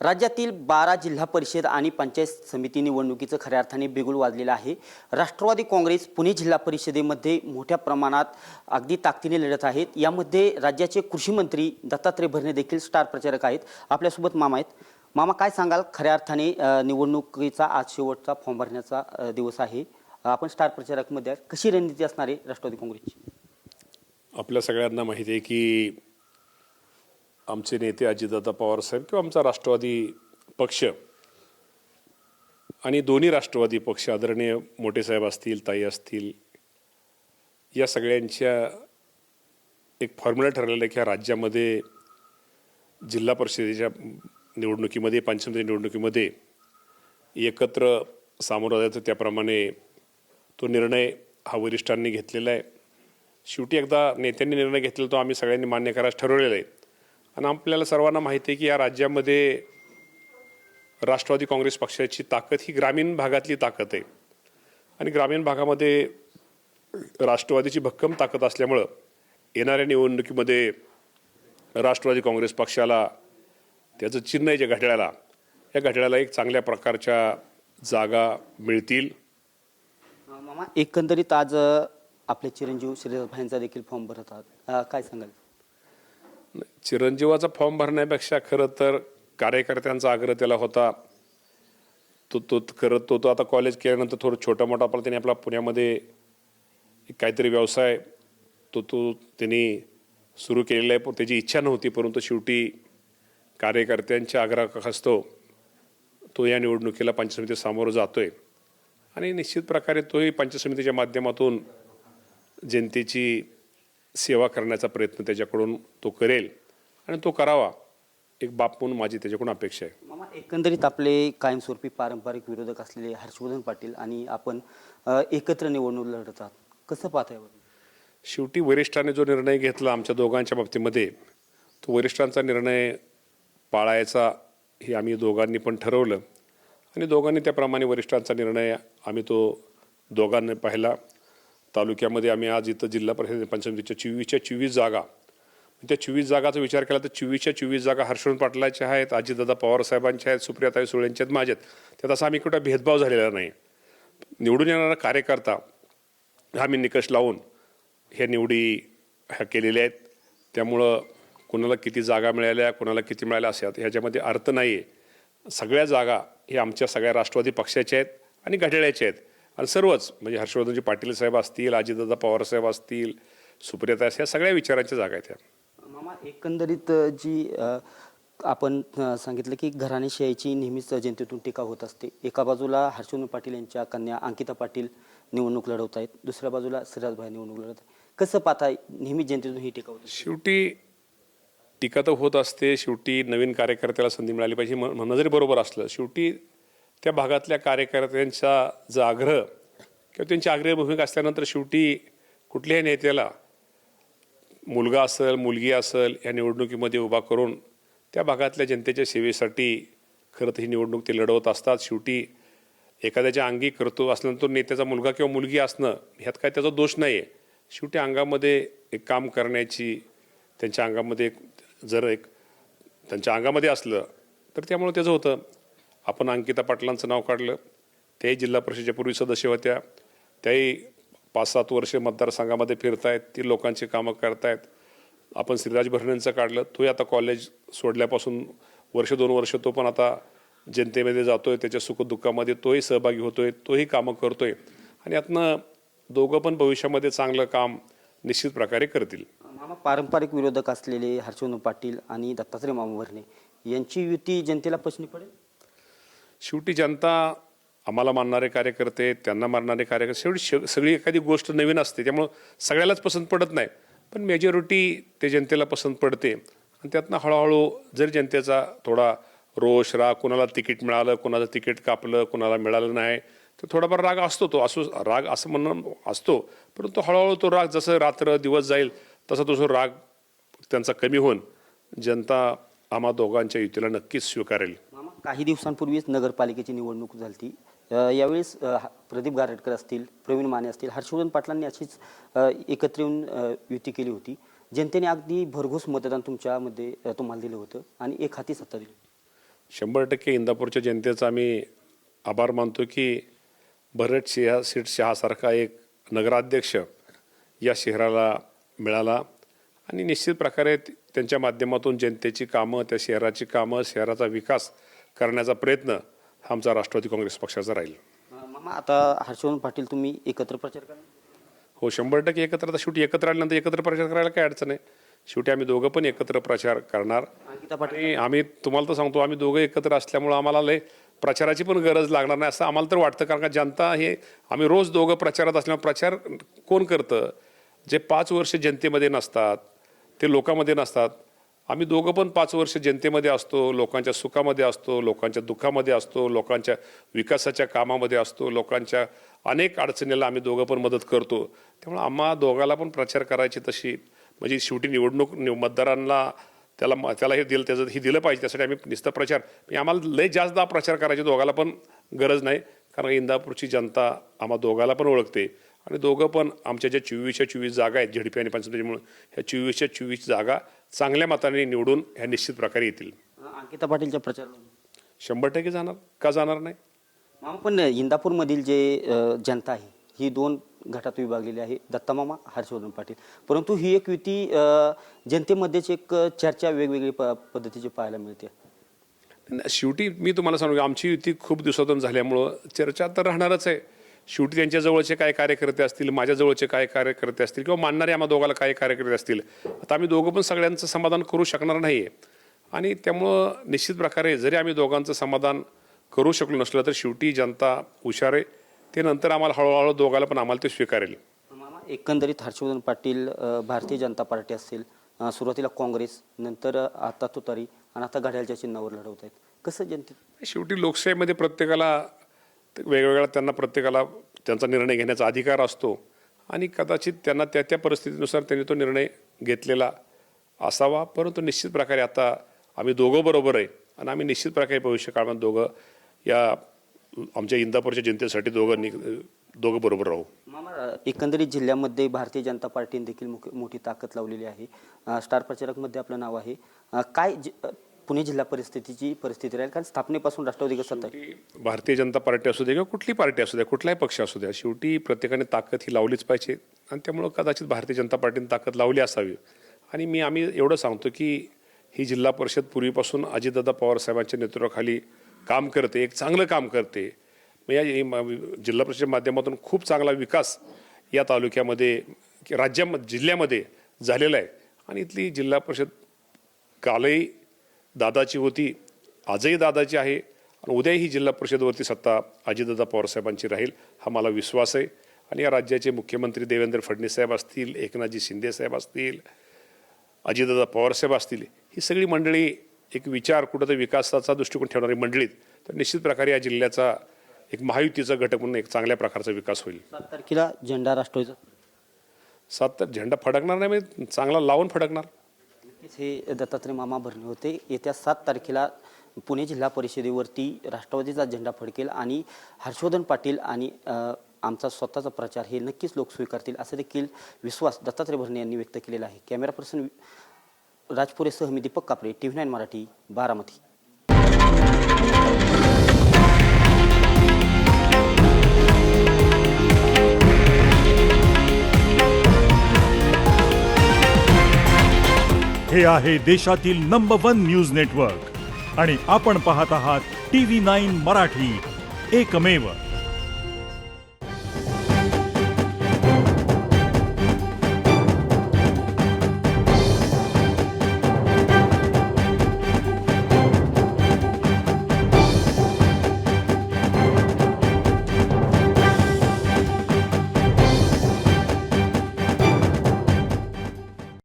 राज्यातील 12 जिल्हा परिषद आणि पंचायत समिती निवडणुकीचं खऱ्या अर्थाने बिगुल वाजलेलं आहे। राष्ट्रवादी काँग्रेस पुणे जिल्हा परिषदेमध्ये मोठ्या प्रमाणात अगदी ताकदीने लढत आहेत। यामध्ये राज्याचे कृषी मंत्री दत्तात्रय भरणे देखील स्टार प्रचारक आहेत। आपल्यासोबत मामा आहेत। मामा, काय सांगाल? खऱ्या अर्थाने निवडणुकीचा आज शेवटचा फॉर्म भरण्याचा दिवस आहे। आपण स्टार प्रचारकमध्ये कशी रणनीती असणार आहे राष्ट्रवादी काँग्रेसची? आपल्या सगळ्यांना माहिती आहे की आमचे नेते अजितदादा पवार साहेब किंवा आमचा राष्ट्रवादी पक्ष आणि दोन्ही राष्ट्रवादी पक्ष आदरणीय मोठे साहेब असतील, ताई असतील, या सगळ्यांच्या एक फॉर्म्युला ठरलेला आहे की राज्यामध्ये जिल्हा परिषदेच्या निवडणुकीमध्ये, पंचायत निवडणुकीमध्ये एकत्र सामोरं जायचं। त्याप्रमाणे तो निर्णय हा वरिष्ठांनी घेतलेला आहे। शेवटी एकदा नेत्यांनी निर्णय घेतलेला तो आम्ही सगळ्यांनी मान्य करायचं ठरवलेलं आहे। आणि आपल्याला सर्वांना माहिती आहे की या राज्यामध्ये राष्ट्रवादी काँग्रेस पक्षाची ताकद ही ग्रामीण भागातली ताकद आहे आणि ग्रामीण भागामध्ये राष्ट्रवादीची भक्कम ताकद असल्यामुळं येणाऱ्या निवडणुकीमध्ये राष्ट्रवादी काँग्रेस पक्षाला त्याचं चिन्ह आहे जे घड्याळाला, या घड्याळाला एक चांगल्या प्रकारच्या जागा मिळतील। मामा, एकंदरीत आज आपले चिरंजीव श्रीराज भाईंचा देखील फॉर्म भरत आहात, काय सांगाल? चिरंजीवाचा फॉर्म भरण्यापेक्षा खरं तर कार्यकर्त्यांचा आग्रह त्याला होता। तो आता कॉलेज केल्यानंतर थोडं छोटा मोठा आपला त्याने आपला पुण्यामध्ये काहीतरी व्यवसाय त्यांनी सुरू केलेला आहे। पण त्याची इच्छा नव्हती, परंतु शेवटी कार्यकर्त्यांच्या आग्रहास्तव तो या निवडणुकीला पंचायत समितीत सामोरं जातोय आणि निश्चित प्रकारे तोही पंचायत समितीच्या माध्यमातून जनतेची सेवा करण्याचा प्रयत्न त्याच्याकडून तो करेल आणि तो करावा, एक बाप म्हणून माझी त्याच्याकडून अपेक्षा आहे। मामा, एकंदरीत आपले कायमस्वरूपी पारंपरिक विरोधक असलेले हर्षवर्धन पाटील आणि आपण एकत्र निवडणूक लढत आहात, कसं पाहताय? शेवटी वरिष्ठांनी जो निर्णय घेतला आमच्या दोघांच्या बाबतीमध्ये, तो वरिष्ठांचा निर्णय पाळायचा हे आम्ही दोघांनी पण ठरवलं आणि दोघांनी त्याप्रमाणे वरिष्ठांचा निर्णय आम्ही तो दोघांनी पाहिला। तालुक्यामध्ये आम्ही आज इथं जिल्हा परिषद पंचायतीच्या 24च्या 24 जागा, त्या 24 जागाचा विचार केला तर 24च्या 24 जागा हर्षवर्धन पाटलांच्या आहेत, अजितदादा पवार साहेबांच्या आहेत, सुप्रियाताई सुळेंच्या आहेत, माझ्या आहेत। त्यात असा आम्ही कुठला भेदभाव झालेला नाही। निवडून येणारा कार्यकर्ता हा मी निकष लावून ह्या निवडी ह्या केलेल्या आहेत। त्यामुळं कुणाला किती जागा मिळाल्या, कुणाला किती मिळाल्या असे ह्याच्यामध्ये अर्थ नाही आहे। सगळ्या जागा हे आमच्या सगळ्या राष्ट्रवादी पक्षाच्या आहेत आणि घड्याळ्याच्या आहेत आणि सर्वच म्हणजे हर्षवर्धनजी पाटील साहेब असतील, अजितदादा पवार साहेब असतील, सुप्रियाताई असतील, या सगळ्या विचारांच्या जागा आहेत। मामा, एकंदरीत जी आपण सांगितलं की घराणेशाहीची नेहमीच जनतेतून टीका होत असते। एका बाजूला हर्षवर्धन पाटील यांच्या कन्या अंकिता पाटील निवडणूक लढवत आहेत, दुसऱ्या बाजूला श्रीराज भाई निवडणूक लढवत आहेत, कसं पाहताय? नेहमी जनतेतून ही टीका होत असते। शेवटी टीका तर होत असते, शेवटी नवीन कार्यकर्त्याला संधी मिळाली पाहिजे म्हणणं जरी बरोबर असलं, शेवटी त्या भागातल्या कार्यकर्त्यांचा जो आग्रह किंवा त्यांची आग्रह भूमिका असल्यानंतर शेवटी कुठल्याही नेत्याला मुलगा असेल, मुलगी असेल, या निवडणुकीमध्ये उभा करून त्या भागातल्या जनतेच्या सेवेसाठी खरं तर ही निवडणूक ते लढवत असतात। शेवटी एखाद्याच्या अंगी कर्तव्य असल्यानंतर नेत्याचा मुलगा किंवा मुलगी असणं ह्यात काय त्याचा दोष नाही आहे। शेवटी अंगामध्ये एक काम करण्याची त्यांच्या अंगामध्ये त्यांच्या अंगामध्ये असलं तर त्यामुळे त्याचं होतं। आपण अंकिता पाटलांचं नाव काढलं, त्याही जिल्हा परिषदेच्या पूर्वी सदस्य होत्या, त्याही 5-7 वर्ष मतदारसंघामध्ये फिरतायत, ती लोकांची कामं करतायत। आपण श्रीराज भरणेंचं काढलं, तोही आता कॉलेज सोडल्यापासून 1-2 वर्ष तो पण आता जनतेमध्ये जातोय, त्याच्या सुखदुःखामध्ये तोही सहभागी होतोय, तोही कामं करतोय आणि यातनं दोघं पण भविष्यामध्ये चांगलं काम निश्चित प्रकारे करतील। मामा, पारंपरिक विरोधक असलेले हर्षवर्धन पाटील आणि दत्तात्रय मामा भरणे यांची युती जनतेला पसंती पडेल? शेवटी जनता आम्हाला मानणारे कार्यकर्ते, त्यांना मानणारे कार्यकर्ते, शेवटी सगळी एखादी गोष्ट नवीन असते त्यामुळं सगळ्यालाच पसंत पडत नाही, पण मेजॉरिटी ते जनतेला पसंत पडते आणि त्यातनं हळूहळू जर जनतेचा थोडा रोष, राग, कुणाला तिकीट मिळालं, कुणाला तिकीट कापलं, कुणाला मिळालं नाही, तर थोडाफार राग असतो, राग असं म्हणणं असतो, परंतु हळूहळू तो राग जसं रात्र दिवस जाईल तसा तो राग त्यांचा कमी होऊन जनता आम्हा दोघांच्या युतीला नक्कीच स्वीकारेल। मामा, काही दिवसांपूर्वीच नगरपालिकेची निवडणूक झाली, यावेळेस प्रदीप गारटकर असतील, प्रवीण माने असतील, हर्षवर्धन पाटलांनी अशीच एकत्र येऊन युती केली होती। जनतेने अगदी भरघोस मतदान तुमच्यामध्ये तुम्हाला दिलं होतं आणि एक हाती सत्ता दिली। 100% इंदापूरच्या जनतेचा आम्ही आभार मानतो की भरत सीट शहासारखा एक नगराध्यक्ष या शहराला मिळाला आणि निश्चित प्रकारे त्यांच्या माध्यमातून जनतेची कामं, त्या शहराची कामं, शहराचा विकास करण्याचा प्रयत्न हा आमचा राष्ट्रवादी काँग्रेस पक्षाचा राहील. मामा, आता हर्षवर्धन पाटील तुम्ही एकत्र प्रचार करा. हो, 100% एकत्र. आता शेवटी एकत्र आल्यानंतर एकत्र प्रचार करायला काय अडचण आहे. शेवटी आम्ही दोघं पण एकत्र प्रचार करणार. अंकिता पाटील आणि आम्ही तुम्हाला तर सांगतो, आम्ही दोघं एकत्र असल्यामुळं आम्हाला लय प्रचाराची पण गरज लागणार नाही असं आम्हाला तर वाटतं. कारण का जनता हे आम्ही रोज दोघं प्रचारात असल्यामुळे प्रचार कोण करतं? जे 5 वर्ष जनतेमध्ये नसतात, ते लोकांमध्ये नसतात. आम्ही दोघं पण 5 वर्ष जनतेमध्ये असतो, लोकांच्या सुखामध्ये असतो, लोकांच्या दुःखामध्ये असतो, लोकांच्या विकासाच्या कामामध्ये असतो, लोकांच्या अनेक अडचणीला आम्ही दोघं पण मदत करतो. त्यामुळे आम्हा दोघाला पण प्रचार करायची तशी म्हणजे शेवटी निवडणूक मतदारांना त्याला हे दिलं, त्याचं हे दिलं पाहिजे. त्यासाठी आम्ही नुसतं प्रचार म्हणजे आम्हाला लय जास्त प्रचार करायची दोघाला पण गरज नाही. कारण इंदापूरची जनता आम्हा दोघाला पण ओळखते आणि दोघं पण आमच्या ज्या 24च्या 24 जागा आहेत झेडपी आणि पंचायतीमुळे ह्या 24च्या 24 जागा चांगल्या मताने निवडून ह्या निश्चित प्रकारे येतील. अंकिता पाटीलच्या प्रचार 100% जाणार, का जाणार नाही. मामा, पण इंदापूरमधील जे जनता आहे ही 2 गटात विभागलेली आहे, दत्तामामा, हर्षवर्धन पाटील. परंतु ही एक युती जनतेमध्येच एक चर्चा वेगवेगळी पद्धतीची पाहायला मिळते. शेवटी मी तुम्हाला सांगू, आमची युती खूप दिवसातून झाल्यामुळं चर्चा तर राहणारच आहे. शेवटी त्यांच्या जवळचे काय कार्यकर्ते असतील, माझ्या जवळचे काय कार्यकर्ते असतील किंवा मानणारे आम्हा दोघाला काय कार्यकर्ते असतील, आता आम्ही दोघं पण सगळ्यांचं समाधान करू शकणार नाही आहे. आणि त्यामुळं निश्चित प्रकारे जरी आम्ही दोघांचं समाधान करू शकलो नसलं तर शेवटी जनता हुशार आहे. ते नंतर आम्हाला हळूहळू दोघाला पण आम्हाला ते स्वीकारेल. मामा, एकंदरीत हर्षवर्धन पाटील भारतीय जनता पार्टी असेल, सुरुवातीला काँग्रेस, नंतर आता तुतारी आणि आता घड्याळच्या चिन्हावर लढवत आहेत. कसं जनतेत? शेवटी लोकशाहीमध्ये प्रत्येकाला वेगवेगळा प्रत्येकाला त्यांचा निर्णय घेण्याचा अधिकार असतो आणि कदाचित त्यांना त्या परिस्थितीनुसार त्यांनी तो निर्णय घेतलेला असावा. परंतु निश्चित प्रकारे आता आम्ही दोघं बरोबर आहे आणि आम्ही निश्चित प्रकारे भविष्य काळात दोघं या आमच्या इंदापूरच्या जनतेसाठी दोघं बरोबर राहू. मामा, एकंदरीत जिल्ह्यामध्ये भारतीय जनता पार्टीने देखील मोठी ताकद लावलेली आहे. स्टार प्रचारकमध्ये आपलं नाव आहे. काय पुणे जिल्हा परिस्थिती राहील? कारण स्थापनेपासून राष्ट्रवादी सत्ता आहे. भारतीय जनता पार्टी असू दे किंवा कुठली पार्टी असू द्या, कुठलाही पक्ष असू द्या, शेवटी प्रत्येकाने ताकद ही लावलीच पाहिजे आणि त्यामुळं कदाचित भारतीय जनता पार्टीने ताकद लावली असावी. आणि आम्ही एवढं सांगतो की ही जिल्हा परिषद पूर्वीपासून अजितदादा पवार साहेबांच्या नेतृत्वाखाली काम करते, एक चांगलं काम करते. या जिल्हा परिषदेच्या माध्यमातून खूप चांगला विकास या तालुक्यामध्ये जिल्ह्यामध्ये झालेला आहे आणि इथली जिल्हा परिषद कालही दादाची होती, आजही दादाची आहे आणि उद्याही ही जिल्हा परिषदेवरती सत्ता अजितदादा पवार साहेबांची राहील हा मला विश्वास आहे. आणि या राज्याचे मुख्यमंत्री देवेंद्र फडणवीस साहेब असतील, एकनाथजी शिंदे साहेब असतील, अजितदादा पवार साहेब असतील, ही सगळी मंडळी एक विचार कुठंतरी विकासाचा दृष्टिकोन ठेवणारी मंडळीत, तर निश्चित प्रकारे या जिल्ह्याचा एक महायुतीचा घटक म्हणून एक चांगल्या प्रकारचा विकास होईल. 7 तारखेला झेंडा राष्ट्रवादीचा 7 झेंडा फडकणार नाही, म्हणजे चांगला लावून फडकणार. हे दत्तात्रय मामा भरणे होते. येत्या 7 तारखेला पुणे जिल्हा परिषदेवरती राष्ट्रवादीचा झेंडा फडकेल आणि हर्षवर्धन पाटील आणि आमचा स्वतःचा प्रचार हे नक्कीच लोक स्वीकारतील असा देखील विश्वास दत्तात्रय भरणे यांनी व्यक्त केलेला आहे. कॅमेरा पर्सन राजपुरेसह मी दीपक कापरे, TV9 मराठी, बारामती. हे आहे देशातील नंबर 1 न्यूज नेटवर्क आणि आपण पाहत आहात TV9 मराठी, एकमेव.